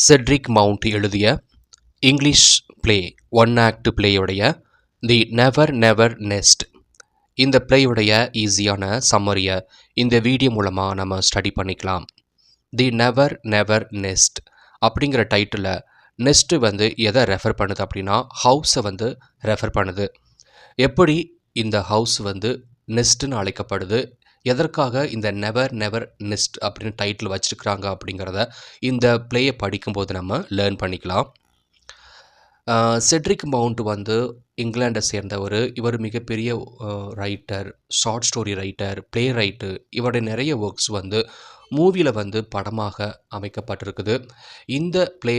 Cedric mount எழுதிய English play one act பிளேயுடைய தி never never next. இந்த பிளேயுடைய ஈஸியான சம்மரியை இந்த வீடியோ மூலமாக நம்ம ஸ்டடி பண்ணிக்கலாம். தி நெவர் நெவர் நெஸ்ட் அப்படிங்கிற டைட்டில் நெஸ்ட்டு எதை ரெஃபர் பண்ணுது அப்படின்னா ஹவுஸை ரெஃபர் பண்ணுது. எப்படி இந்த ஹவுஸ் நெஸ்ட்டுன்னு அழைக்கப்படுது, எதற்காக இந்த நெவர் நெவர் நெஸ்ட் அப்படின்னு டைட்டில் வச்சுருக்கிறாங்க அப்படிங்கிறத இந்த பிளேயை படிக்கும்போது நம்ம லேர்ன் பண்ணிக்கலாம். செட்ரிக் மவுண்ட் இங்கிலாண்டை சேர்ந்தவர். இவர் மிகப்பெரிய writer, short story writer, playwright. இவருடைய நிறைய ஒர்க்ஸ் மூவியில் படமாக அமைக்கப்பட்டிருக்குது. இந்த play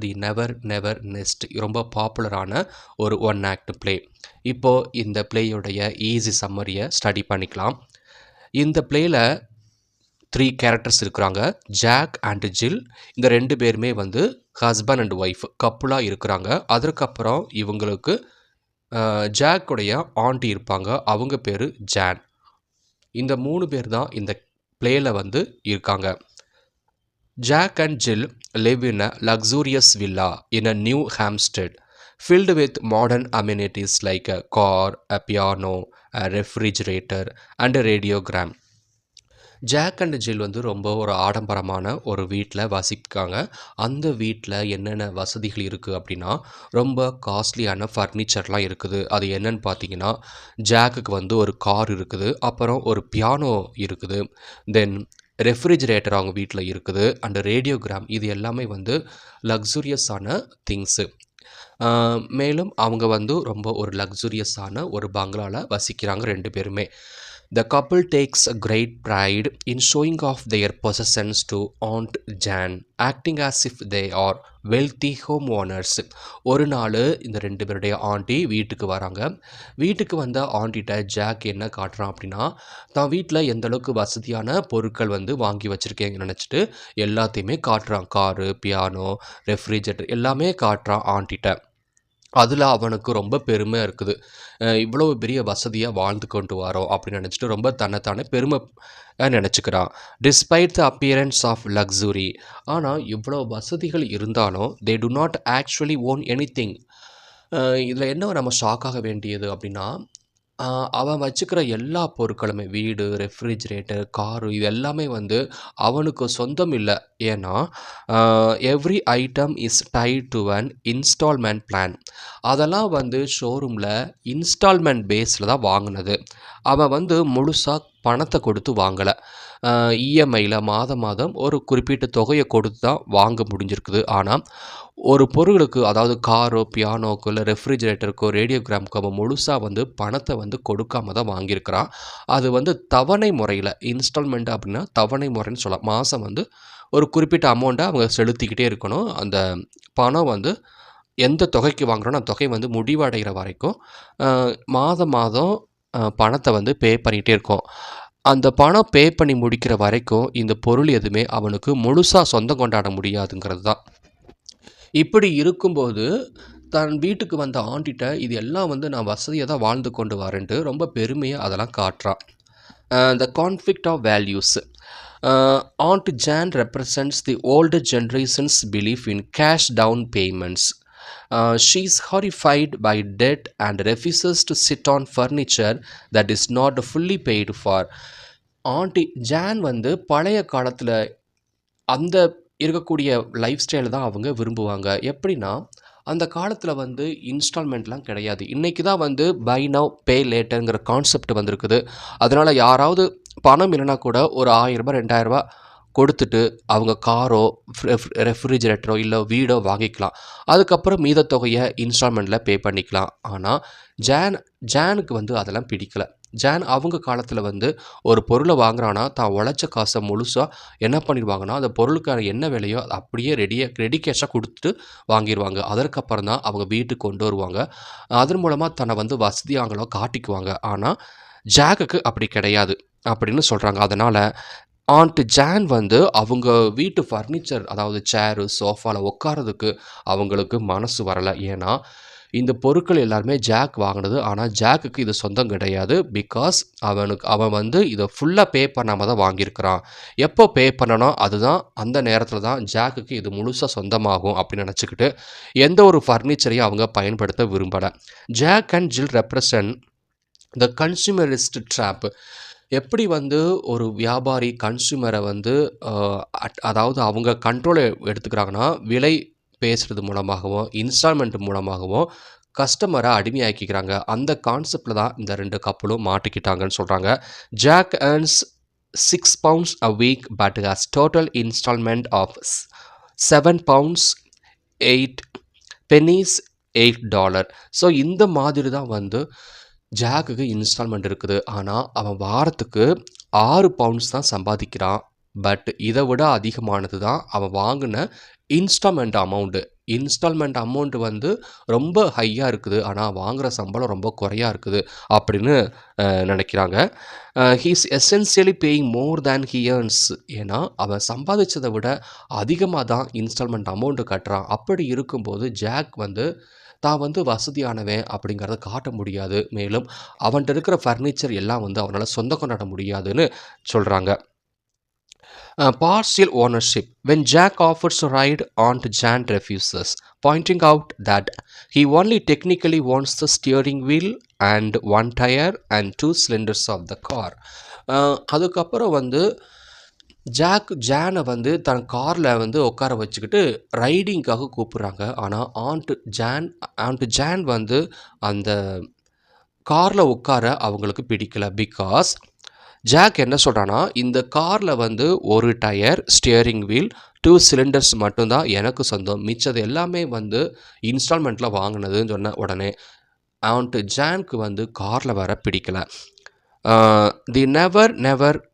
the never never nest ரொம்ப பாப்புலரான ஒரு ஒன் ஆக்ட் பிளே. இப்போது இந்த பிளேயுடைய ஈஸி சம்மரியை ஸ்டடி பண்ணிக்கலாம். இந்த பிளேயில் 3 கேரக்டர்ஸ் இருக்கிறாங்க, ஜாக் அண்ட் ஜில். இந்த 2 பேருமே ஹஸ்பண்ட் அண்ட் ஒய்ஃப் கப்புளாக இருக்கிறாங்க. அதற்கப்புறம் இவங்களுக்கு ஜாக்குடைய ஆண்டி இருப்பாங்க, அவங்க பேர் ஜான். இந்த 3 பேர் தான் இந்த பிளேயில் இருக்காங்க. Jack and Jill live in a luxurious villa in a New Hampstead filled with modern amenities like a car, a piano, a refrigerator and a radiogram. Jack and Jill ரொம்ப ஒரு ஆடம்பரமான ஒரு வீட்டில் வசிக்காங்க. அந்த வீட்டில் என்னென்ன வசதிகள் இருக்குது அப்படின்னா ரொம்ப காஸ்ட்லியான ஃபர்னிச்சர்லாம் இருக்குது. அது என்னன்னு பார்த்தீங்கன்னா ஜாக்குக்கு ஒரு கார் இருக்குது, அப்புறம் ஒரு பியானோ இருக்குது, தென் ரெஃப்ரிஜிரேட்டர் அவங்க வீட்டில் இருக்குது, அண்ட் ரேடியோகிராம். இது எல்லாமே லக்ஸுரியஸான திங்ஸு. மேலும் அவங்க ரொம்ப ஒரு லக்ஸுரியஸான ஒரு பங்களாவில் வசிக்கிறாங்க 2 பேருமே. The couple takes a great pride in showing off their possessions to Aunt Jan, acting as if they are wealthy homeowners. ஒரு நாள் இந்த 2 பேருடைய ஆண்டி வீட்டுக்கு வராங்க. வீட்டுக்கு வந்த ஆண்டிகிட்ட ஜாக் என்ன காட்டுறான் அப்படின்னா தான் வீட்டில் எந்தளவுக்கு வசதியான பொருட்கள் வாங்கி வச்சுருக்கேன்னு நினச்சிட்டு எல்லாத்தையுமே காட்டுறான். காரு, பியானோ, ரெஃப்ரிஜரேட்டர் எல்லாமே காட்டுறான் ஆண்டிகிட்ட. அதில் அவனுக்கு ரொம்ப பெருமையாக இருக்குது. இவ்வளோ பெரிய வசதியாக வாழ்ந்து கொண்டு வரோம் அப்படின்னு நினச்சிட்டு ரொம்ப தன்னைத்தானே பெருமை நினச்சிக்கிறான். Despite the appearance of luxury. ஆனால் இவ்வளோ வசதிகள் இருந்தாலும் they do not actually own anything. இதில் என்ன நம்ம ஷாக்காக வேண்டியது அப்படின்னா அவன் வச்சுக்கிற எல்லா பொருட்களுமே, வீடு, ரெஃப்ரிஜிரேட்டர், காரு, இது எல்லாமே அவனுக்கு சொந்தம் இல்லை. ஏன்னா every item is tied to an instalment plan. அதெல்லாம் ஷோரூமில் இன்ஸ்டால்மெண்ட் பேஸில் தான் வாங்கினது. அவன் முழுசாக பணத்தை கொடுத்து வாங்கலை. இஎம்ஐயில் மாதம் மாதம் ஒரு குறிப்பிட்ட தொகையை கொடுத்து தான் வாங்க முடிஞ்சிருக்குது. ஆனால் ஒரு பொருளுக்கு, அதாவது காரோ, பியானோக்கோ, இல்லை ரெஃப்ரிஜிரேட்டருக்கோ, ரேடியோகிராமுக்கோ அவன் முழுசாக பணத்தை கொடுக்காம தான் வாங்கியிருக்கிறான். அது தவணை முறையில், இன்ஸ்டால்மெண்ட் அப்படின்னா தவணை முறைன்னு சொல்லலாம். மாதம் ஒரு குறிப்பிட்ட அமௌண்ட்டை அவங்க செலுத்திக்கிட்டே இருக்கணும். அந்த பணம் எந்த தொகைக்கு வாங்குகிறோன்னா அந்த தொகை முடிவடைகிற வரைக்கும் மாதம் மாதம் பணத்தை பே பண்ணிகிட்டே இருக்கோம். அந்த பணம் பே பண்ணி முடிக்கிற வரைக்கும் இந்த பொருள் எதுவுமே அவனுக்கு முழுசாக சொந்தம் கொண்டாட முடியாதுங்கிறது தான். இப்படி இருக்கும்போது தன் வீட்டுக்கு வந்த ஆண்டிகிட்ட இது எல்லாம் நான் வசதியாக தான் வாழ்ந்து கொண்டு வரேன்ட்டு ரொம்ப பெருமையாக அதெல்லாம் காட்டுறான். The conflict of values. Aunt Jan represents the older generation's belief in cash down payments. She is horrified by debt and refuses to sit on furniture that is not fully paid for. Aunty John பழைய காலத்தில் அந்த இருக்கக்கூடிய life style தான் அவங்க விரும்புவாங்க. எப்படின்னா அந்த காலத்தில் இன்ஸ்டால்மெண்ட்லாம் கிடையாது. இன்றைக்கி தான் பை நவ் பே லேட்டருங்கிற கான்செப்ட் வந்திருக்குது. அதனால் யாராவது பணம் இல்லைனா கூட ஒரு 1000 ரூபாய் 2000 ரூபா கொடுத்துட்டு அவங்க காரோ, ரெஃப்ரிஜிரேட்டரோ இல்லை வீடோ வாங்கிக்கலாம். அதுக்கப்புறம் மீத தொகையை இன்ஸ்டால்மெண்ட்டில் பே பண்ணிக்கலாம். ஆனால் ஜானுக்கு அதெல்லாம் பிடிக்கலை. ஜான் அவங்க காலத்தில் ஒரு பொருளை வாங்குறான்னா தான் உழைச்ச காசை முழுசாக என்ன பண்ணிடுவாங்கன்னா அந்த பொருளுக்கான என்ன விலையோ அப்படியே ரெடி கேஷாக கொடுத்துட்டு வாங்கிடுவாங்க. அதற்கப்புறம் தான் அவங்க வீட்டுக்கு கொண்டு வருவாங்க. அதன் மூலமாக தன்னை வசதியாங்களோ காட்டிக்குவாங்க. ஆனால் ஜாக்குக்கு அப்படி கிடையாது அப்படின்னு சொல்கிறாங்க. அதனால் ஆண்ட் ஜான் அவங்க வீட்டு ஃபர்னிச்சர், அதாவது சேரு, சோஃபாவில் உட்காரதுக்கு அவங்களுக்கு மனசு வரலை. ஏன்னா இந்த பொருட்கள் எல்லாருமே ஜாக் வாங்கினது. ஆனால் ஜாக்குக்கு இது சொந்தம் கிடையாது. பிகாஸ் அவன் வந்து இதை ஃபுல்லாக பே பண்ணாமல் தான் வாங்கியிருக்கிறான். எப்போ பே பண்ணனோ அதுதான் அந்த நேரத்தில் தான் ஜாக்குக்கு இது முழுசாக சொந்தமாகும் அப்படின்னு நினச்சிக்கிட்டு எந்த ஒரு ஃபர்னிச்சரையும் அவங்க பயன்படுத்த விரும்பலை. Jack and Jill represent the consumerist trap. எப்படி வந்து ஒரு வியாபாரி கன்சூமரை வந்து அதாவது அவங்க கண்ட்ரோலை எடுத்துக்கிறாங்கன்னா, விலை பேசுகிறது மூலமாகவும் இன்ஸ்டால்மெண்ட் மூலமாகவும் கஸ்டமரை அடிமையாக்கிக்கிறாங்க. அந்த கான்செப்டில் தான் இந்த 2 கப்பலும் மாட்டிக்கிட்டாங்கன்னு சொல்கிறாங்க. Jack earns £6 a week but has total installment of £7 8 pennies $8. So இந்த மாதிரி தான் வந்து ஜாக்குக்கு இன்ஸ்டால்மெண்ட் இருக்குது. ஆனால் அவன் வாரத்துக்கு £6 தான் சம்பாதிக்கிறான். பட் இதை விட அதிகமானது தான் அவன் வாங்கின இன்ஸ்டால்மெண்ட் அமௌண்ட்டு வந்து ரொம்ப ஹையாக இருக்குது. ஆனால் வாங்குகிற சம்பளம் ரொம்ப குறையாக இருக்குது அப்படின்னு நினைக்கிறாங்க. He's essentially paying more than he earns. ஏன்னா அவன் சம்பாதிச்சதை விட அதிகமாக தான் இன்ஸ்டால்மெண்ட் அமௌண்ட்டு கட்டுறான். அப்படி இருக்கும்போது ஜாக் வந்து தான் வந்து வசதியானவன் அப்படிங்கிறத காட்ட முடியாது. மேலும் அவன்கிட்ட இருக்கிற ஃபர்னிச்சர் எல்லாம் வந்து அவனால் சொந்தம் கொண்டாட முடியாதுன்னு சொல்கிறாங்க. Partial ownership. When Jack offers a ride, Aunt Jan refuses, pointing out that he only technically wants the steering wheel and one tire and 2 cylinders of the car. அதுக்கப்புறம் வந்து ஜானை வந்து தன் காரில் வந்து உட்கார வச்சுக்கிட்டு ரைடிங்காக கூப்பிட்றாங்க. ஆனால் ஆண்ட் ஜான் வந்து அந்த காரில் உட்கார அவங்களுக்கு பிடிக்கல. பிகாஸ் ஜாக் என்ன சொல்கிறான்னா, இந்த காரில் வந்து ஒரு டயர், ஸ்டியரிங் வீல், 2 சிலிண்டர்ஸ் மட்டும்தான் எனக்கு சொந்தம். மிச்சது எல்லாமே வந்து இன்ஸ்டால்மெண்ட்டில் வாங்கினதுன்னு சொன்ன உடனே ஆண்ட் ஜானுக்கு வந்து காரில் வர பிடிக்கல. The never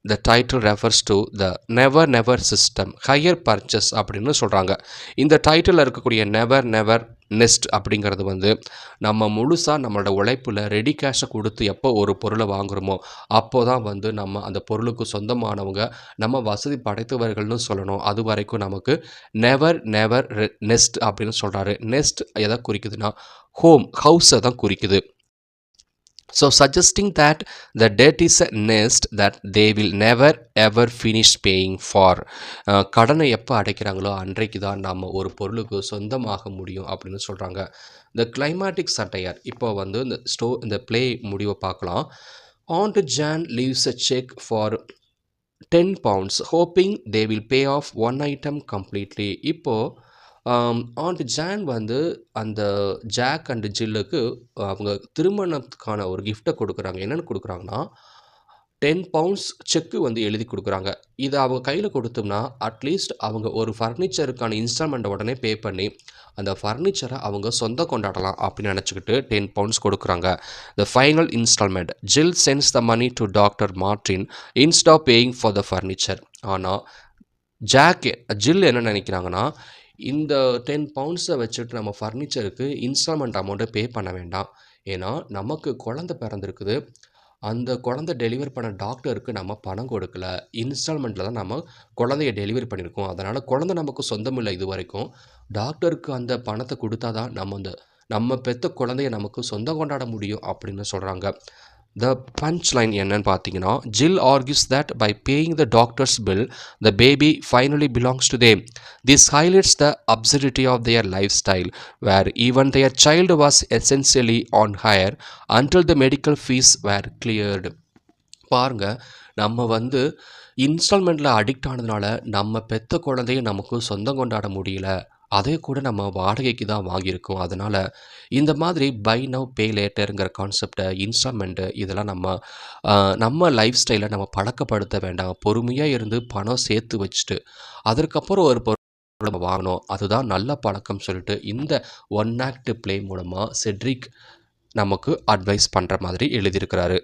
the title refers to the never system hire purchase அப்படின்னு சொல்கிறாங்க. இந்த டைட்டிலில் இருக்கக்கூடிய நெவர் நெஸ்ட் அப்படிங்கிறது வந்து நம்ம முழுசாக நம்மளோட உழைப்பில் ரெடி கேஷை கொடுத்து எப்போ ஒரு பொருளை வாங்குகிறோமோ அப்போ தான் வந்து நம்ம அந்த பொருளுக்கு சொந்தமானவங்க, நம்ம வசதி படைத்தவர்கள்னு சொல்லணும். அது வரைக்கும் நமக்கு நெவர் நெஸ்ட் அப்படின்னு சொல்கிறாரு. நெஸ்ட் எதை குறிக்குதுன்னா ஹவுஸை தான் குறிக்குது. So suggesting that the debt is a nest that they will never ever finish paying for. கடனை எப்போ அடைக்கிறாங்களோ அன்றைக்கு தான் நம்ம ஒரு பொருளுக்கு சொந்தமாக முடியும் அப்படின்னு சொல்கிறாங்க. The climatic satire. இப்போ வந்து இந்த ப்ளே முடிவை பார்க்கலாம். Aunt Jan leaves a check for £10 hoping they will pay off one item completely. இப்போது ஆண்ட் ஜான் வந்து அந்த ஜாக் அண்ட் ஜில்லுக்கு அவங்க திருமணத்துக்கான ஒரு கிஃப்டை கொடுக்குறாங்க. என்னென்னு கொடுக்குறாங்கன்னா, £10 செக்கு வந்து எழுதி கொடுக்குறாங்க. இதை அவங்க கையில் கொடுத்தோம்னா அட்லீஸ்ட் அவங்க ஒரு ஃபர்னிச்சருக்கான இன்ஸ்டால்மெண்ட்டை உடனே பே பண்ணி அந்த ஃபர்னிச்சரை அவங்க சொந்தம் கொண்டாடலாம் அப்படின்னு நினச்சிக்கிட்டு £10 கொடுக்குறாங்க. The final instalment. Jill sends the money to doctor Martin instead paying for the furniture. ஆனால் ஜில் என்ன நினைக்கிறாங்கன்னா, இந்த £10 வச்சுட்டு நம்ம ஃபர்னிச்சருக்கு இன்ஸ்டால்மெண்ட் அமௌண்ட்டை பே பண்ண வேண்டாம். ஏன்னா நமக்கு குழந்தை பிறந்திருக்குது. அந்த குழந்தை டெலிவரி பண்ண டாக்டருக்கு நம்ம பணம் கொடுக்கல. இன்ஸ்டால்மெண்ட்டில் தான் நம்ம குழந்தைய டெலிவரி பண்ணியிருக்கோம். அதனால் குழந்தை நமக்கு சொந்தம் இல்லை. இது வரைக்கும் டாக்டருக்கு அந்த பணத்தை கொடுத்தா தான் நம்ம பெற்ற குழந்தைய நமக்கு சொந்தம் கொண்டாட முடியும் அப்படின்னு சொல்கிறாங்க. The punchline என்னன்னு பார்த்தீங்கன்னா, Jill argues that by paying the doctor's bill, the baby finally belongs to them. This highlights the absurdity of their lifestyle, where even their child was essentially on hire until the medical fees were cleared. பாருங்க, நம்ம வந்து இன்ஸ்டால்மெண்ட்டில் addict ஆனதுனால நம்ம பெற்ற குழந்தைய நமக்கு சொந்தம் கொண்டாட முடியல. அதே கூட நம்ம வாடகைக்கு தான் வாங்கியிருக்கோம். அதனால் இந்த மாதிரி பை நவ் பே லேட்டருங்கிற கான்செப்டை, இன்ஸ்டால்மெண்ட்டு இதெல்லாம் நம்ம லைஃப் ஸ்டைலை நம்ம பழக்கப்படுத்த வேண்டாம். பொறுமையாக இருந்து பணம் சேர்த்து வச்சுட்டு அதற்கப்புறம் ஒரு பொருள் நம்ம வாங்கணும். அதுதான் நல்ல பழக்கம் சொல்லிட்டு இந்த ஒன் ஆக்ட் ப்ளே மூலமாக செட்ரிக் நமக்கு அட்வைஸ் பண்ணுற மாதிரி எழுதியிருக்கிறாரு.